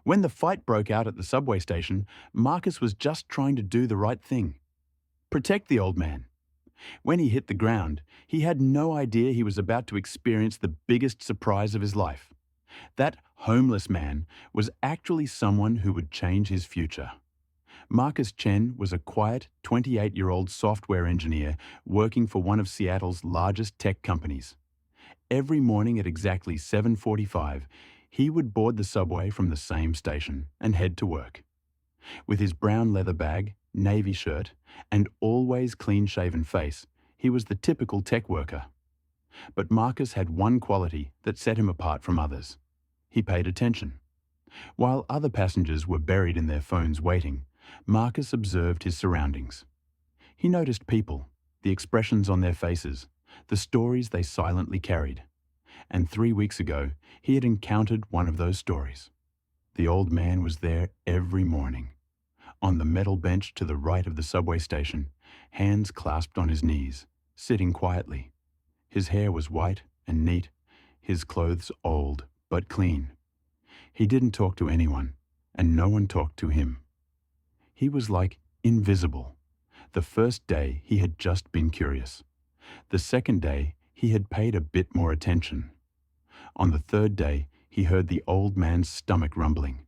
When the fight broke out at the subway station, Marcus was just trying to do the right thing. Protect the old man. When he hit the ground, he had no idea he was about to experience the biggest surprise of his life. That homeless man was actually someone who would change his future. Marcus Chen was a quiet, 28-year-old software engineer working for one of Seattle's largest tech companies. Every morning at exactly 7:45, he would board the subway from the same station and head to work. With his brown leather bag, navy shirt, and always clean-shaven face, he was the typical tech worker. But Marcus had one quality that set him apart from others. He paid attention. While other passengers were buried in their phones waiting, Marcus observed his surroundings. He noticed people, the expressions on their faces, the stories they silently carried. And 3 weeks ago, he had encountered one of those stories. The old man was there every morning. On the metal bench to the right of the subway station, hands clasped on his knees, sitting quietly. His hair was white and neat, his clothes old but clean. He didn't talk to anyone, and no one talked to him. He was like invisible. The first day he had just been curious. The second day he had paid a bit more attention. On the third day he heard the old man's stomach rumbling.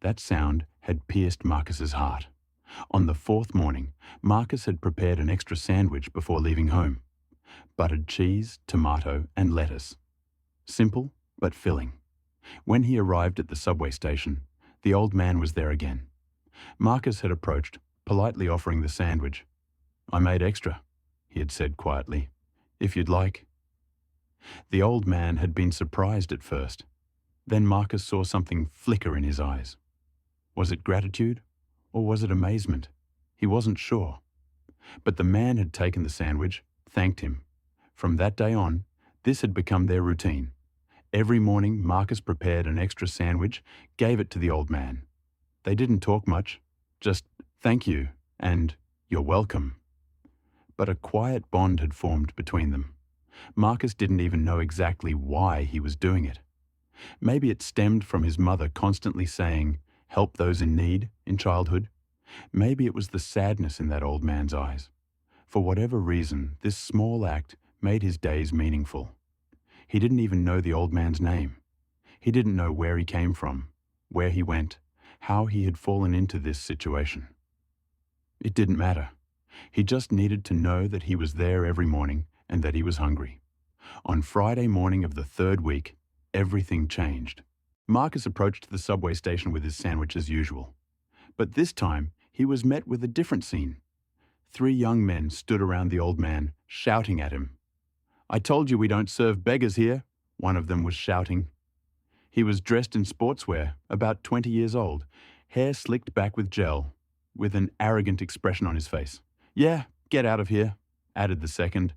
That sound had pierced Marcus's heart. On the fourth morning, Marcus had prepared an extra sandwich before leaving home. Buttered cheese, tomato, and lettuce. Simple, but filling. When he arrived at the subway station, the old man was there again. Marcus had approached, politely offering the sandwich. "I made extra," he had said quietly. "If you'd like." The old man had been surprised at first. Then Marcus saw something flicker in his eyes. Was it gratitude, or was it amazement? He wasn't sure. But the man had taken the sandwich, thanked him. From that day on, this had become their routine. Every morning, Marcus prepared an extra sandwich, gave it to the old man. They didn't talk much, just "thank you" and "you're welcome." But a quiet bond had formed between them. Marcus didn't even know exactly why he was doing it. Maybe it stemmed from his mother constantly saying, "Help those in need," in childhood. Maybe it was the sadness in that old man's eyes. For whatever reason, this small act made his days meaningful. He didn't even know the old man's name. He didn't know where he came from, where he went, how he had fallen into this situation. It didn't matter. He just needed to know that he was there every morning and that he was hungry. On Friday morning of the third week, everything changed. Marcus approached the subway station with his sandwich as usual. But this time, he was met with a different scene. 3 young men stood around the old man, shouting at him. "I told you we don't serve beggars here," one of them was shouting. He was dressed in sportswear, about 20 years old, hair slicked back with gel, with an arrogant expression on his face. "Yeah, get out of here," added the second.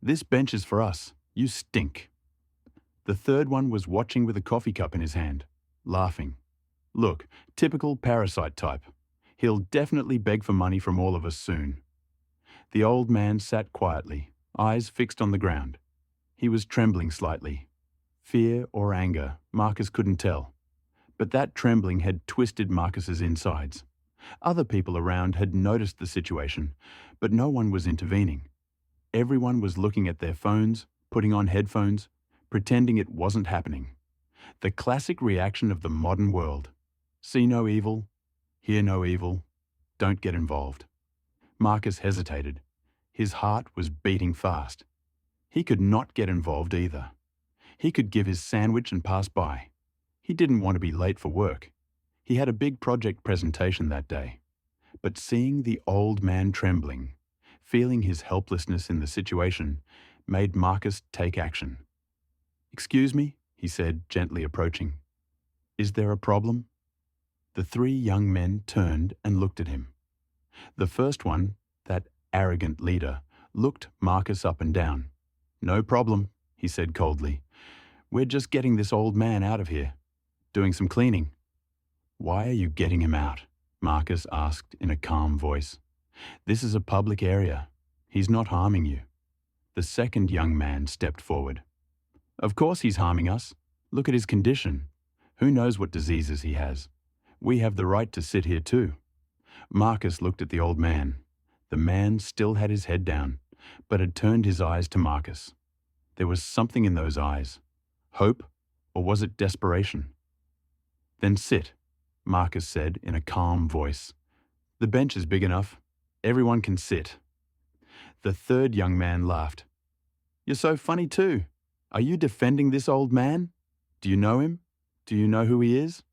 "This bench is for us. You stink." The third one was watching with a coffee cup in his hand, laughing. "Look, typical parasite type. He'll definitely beg for money from all of us soon." The old man sat quietly, eyes fixed on the ground. He was trembling slightly. Fear or anger, Marcus couldn't tell. But that trembling had twisted Marcus's insides. Other people around had noticed the situation, but no one was intervening. Everyone was looking at their phones, putting on headphones, pretending it wasn't happening. The classic reaction of the modern world. See no evil, hear no evil, don't get involved. Marcus hesitated. His heart was beating fast. He could not get involved either. He could give his sandwich and pass by. He didn't want to be late for work. He had a big project presentation that day. But seeing the old man trembling, feeling his helplessness in the situation, made Marcus take action. "Excuse me," he said, gently approaching. "Is there a problem?" The 3 young men turned and looked at him. The first one, that arrogant leader, looked Marcus up and down. "No problem," he said coldly. "We're just getting this old man out of here. Doing some cleaning." "Why are you getting him out?" Marcus asked in a calm voice. "This is a public area. He's not harming you." The second young man stepped forward. "Of course he's harming us. Look at his condition. Who knows what diseases he has? We have the right to sit here too. Marcus looked at the old man. The man still had his head down, but had turned his eyes to Marcus. There was something in those eyes. Hope, or was it desperation? Then sit, Marcus said in a calm voice. The bench is big enough. Everyone can sit. The third young man laughed. You're so funny too. Are you defending this old man? Do you know him? Do you know who he is?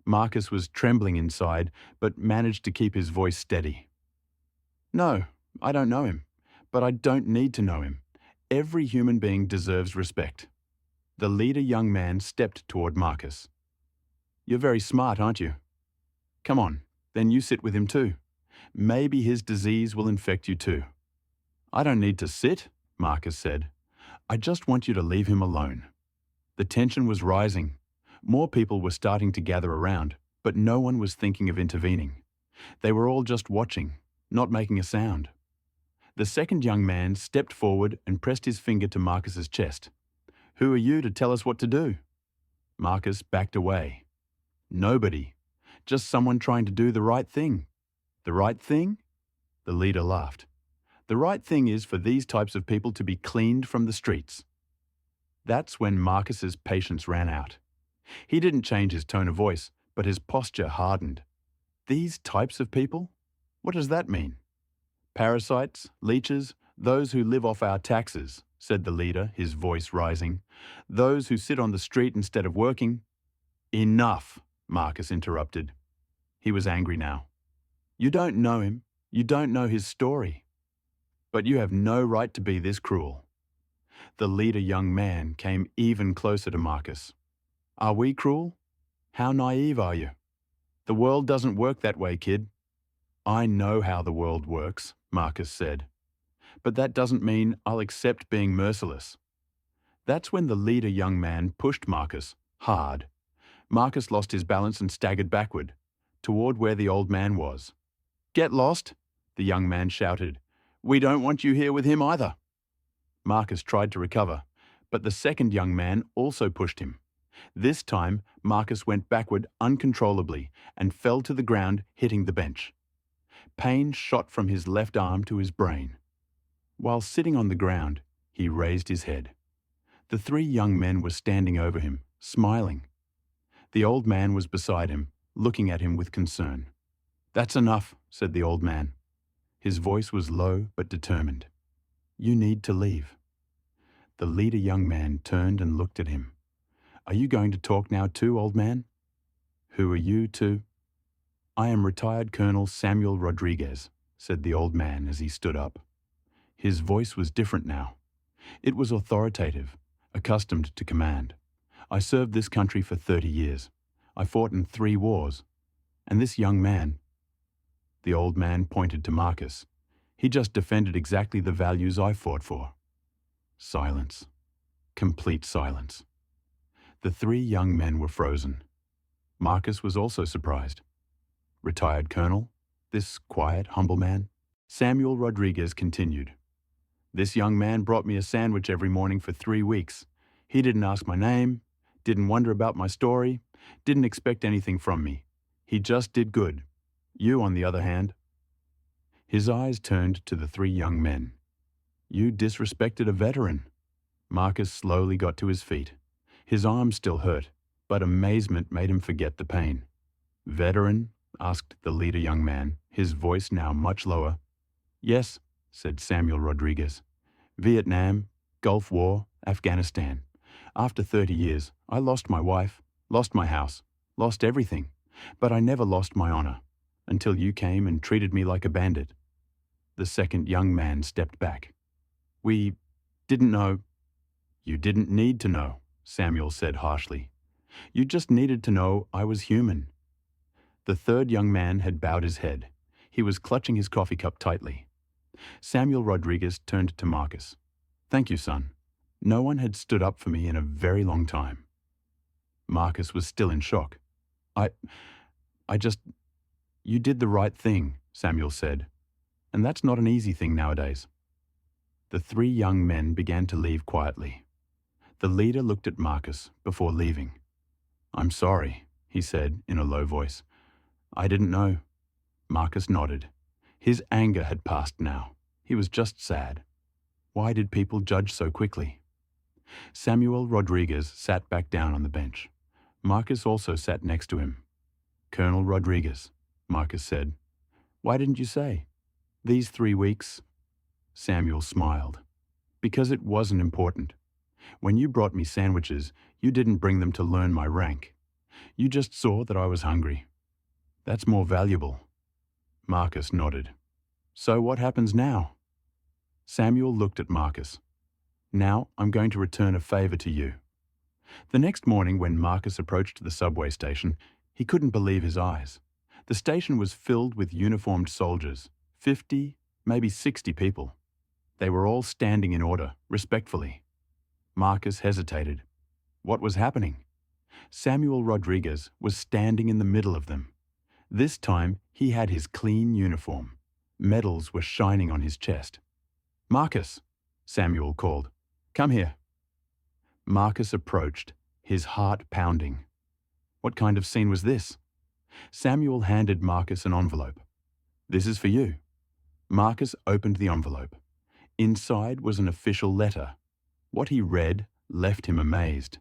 Marcus was trembling inside, but managed to keep his voice steady. No, I don't know him, but I don't need to know him. Every human being deserves respect. The leader young man stepped toward Marcus. You're very smart, aren't you? Come on, then you sit with him too. Maybe his disease will infect you too. I don't need to sit, Marcus said. I just want you to leave him alone. The tension was rising. More people were starting to gather around, but no one was thinking of intervening. They were all just watching, not making a sound. The second young man stepped forward and pressed his finger to Marcus's chest. Who are you to tell us what to do? Marcus backed away. Nobody. Just someone trying to do the right thing. The right thing? The leader laughed. The right thing is for these types of people to be cleaned from the streets. That's when Marcus's patience ran out. He didn't change his tone of voice, but his posture hardened. These types of people? What does that mean? Parasites, leeches, those who live off our taxes, said the leader, his voice rising. Those who sit on the street instead of working. Enough, Marcus interrupted. He was angry now. You don't know him. You don't know his story. But you have no right to be this cruel. The leader young man came even closer to Marcus. Are we cruel? How naive are you? The world doesn't work that way, kid. I know how the world works, Marcus said. But that doesn't mean I'll accept being merciless. That's when the leader young man pushed Marcus hard. Marcus lost his balance and staggered backward, toward where the old man was. Get lost, the young man shouted. We don't want you here with him either. Marcus tried to recover, but the second young man also pushed him. This time, Marcus went backward uncontrollably and fell to the ground, hitting the bench. Pain shot from his left arm to his brain. While sitting on the ground, he raised his head. The three young men were standing over him, smiling. The old man was beside him, looking at him with concern. That's enough, said the old man. His voice was low but determined. You need to leave. The leader young man turned and looked at him. Are you going to talk now too, old man? Who are you to? I am retired Colonel Samuel Rodriguez, said the old man as he stood up. His voice was different now. It was authoritative, accustomed to command. I served this country for 30 years. I fought in 3 wars. And this young man, the old man pointed to Marcus. He just defended exactly the values I fought for. Silence. Complete silence. The 3 young men were frozen. Marcus was also surprised. Retired colonel, this quiet, humble man? Samuel Rodriguez continued. This young man brought me a sandwich every morning for 3 weeks. He didn't ask my name, didn't wonder about my story, didn't expect anything from me. He just did good. You, on the other hand. His eyes turned to the 3 young men. You disrespected a veteran. Marcus slowly got to his feet. His arm still hurt, but amazement made him forget the pain. Veteran? Asked the leader young man, his voice now much lower. Yes, said Samuel Rodriguez. Vietnam, Gulf War, Afghanistan. After 30 years, I lost my wife, lost my house, lost everything, but I never lost my honor, until you came and treated me like a bandit. The second young man stepped back. We didn't know. You didn't need to know, Samuel said harshly. You just needed to know I was human. The third young man had bowed his head. He was clutching his coffee cup tightly. Samuel Rodriguez turned to Marcus. Thank you, son. No one had stood up for me in a very long time. Marcus was still in shock. You did the right thing, Samuel said. And that's not an easy thing nowadays. The 3 young men began to leave quietly. The leader looked at Marcus before leaving. I'm sorry, he said in a low voice. I didn't know. Marcus nodded. His anger had passed now. He was just sad. Why did people judge so quickly? Samuel Rodriguez sat back down on the bench. Marcus also sat next to him. Colonel Rodriguez, Marcus said. Why didn't you say? These 3 weeks? Samuel smiled. Because it wasn't important. When you brought me sandwiches, you didn't bring them to learn my rank. You just saw that I was hungry. That's more valuable. Marcus nodded. So what happens now? Samuel looked at Marcus. Now I'm going to return a favor to you. The next morning when Marcus approached the subway station, he couldn't believe his eyes. The station was filled with uniformed soldiers, 50, maybe 60 people. They were all standing in order, respectfully. Marcus hesitated. What was happening? Samuel Rodriguez was standing in the middle of them. This time he had his clean uniform. Medals were shining on his chest. Marcus, Samuel called. Come here. Marcus approached, his heart pounding. What kind of scene was this? Samuel handed Marcus an envelope. This is for you. Marcus opened the envelope. Inside was an official letter. What he read left him amazed.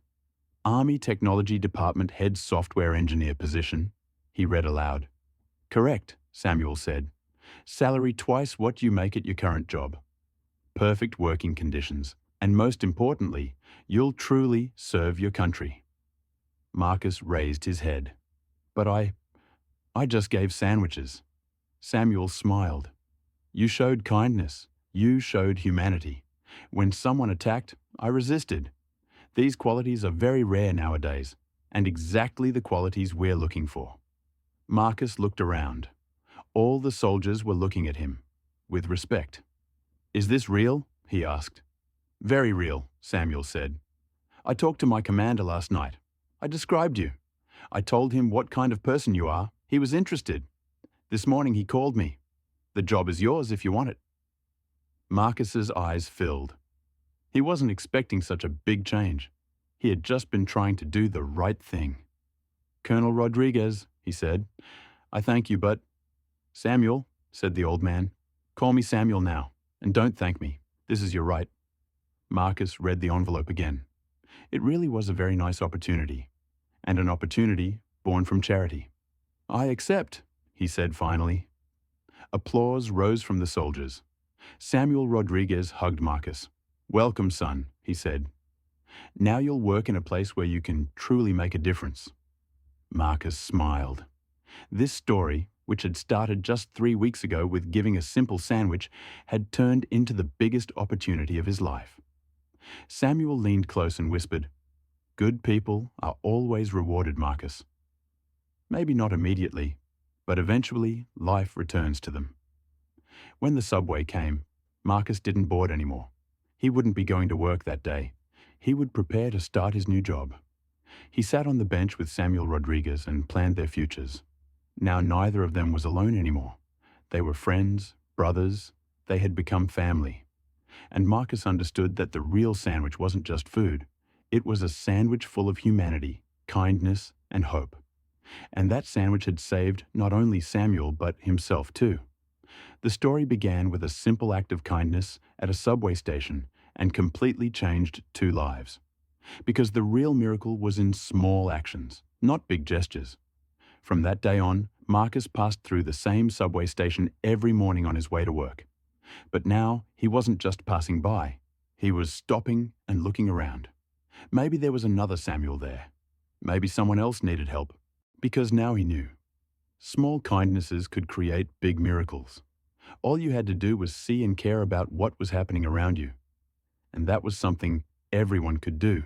Army Technology Department Head Software Engineer position, he read aloud. Correct, Samuel said. Salary twice what you make at your current job. Perfect working conditions. And most importantly, you'll truly serve your country. Marcus raised his head. But I just gave sandwiches. Samuel smiled. You showed kindness. You showed humanity. When someone attacked, I resisted. These qualities are very rare nowadays, and exactly the qualities we're looking for. Marcus looked around. All the soldiers were looking at him, with respect. Is this real? He asked. Very real, Samuel said. I talked to my commander last night. I described you. I told him what kind of person you are. He was interested. This morning he called me. The job is yours if you want it. Marcus's eyes filled. He wasn't expecting such a big change. He had just been trying to do the right thing. Colonel Rodriguez, he said, I thank you, but... Samuel, said the old man, call me Samuel now, and don't thank me. This is your right. Marcus read the envelope again. It really was a very nice opportunity, and an opportunity born from charity. I accept, he said finally. Applause rose from the soldiers. Samuel Rodriguez hugged Marcus. Welcome, son, he said. Now you'll work in a place where you can truly make a difference. Marcus smiled. This story, which had started just 3 weeks ago with giving a simple sandwich, had turned into the biggest opportunity of his life. Samuel leaned close and whispered, Good people are always rewarded, Marcus. Maybe not immediately, but eventually life returns to them. When the subway came, Marcus didn't board anymore. He wouldn't be going to work that day. He would prepare to start his new job. He sat on the bench with Samuel Rodriguez and planned their futures. Now neither of them was alone anymore. They were friends, brothers, they had become family. And Marcus understood that the real sandwich wasn't just food. It was a sandwich full of humanity, kindness, and hope. And that sandwich had saved not only Samuel, but himself too. The story began with a simple act of kindness at a subway station and completely changed 2 lives. Because the real miracle was in small actions, not big gestures. From that day on, Marcus passed through the same subway station every morning on his way to work. But now he wasn't just passing by. He was stopping and looking around. Maybe there was another Samuel there. Maybe someone else needed help. Because now he knew. Small kindnesses could create big miracles. All you had to do was see and care about what was happening around you. And that was something everyone could do.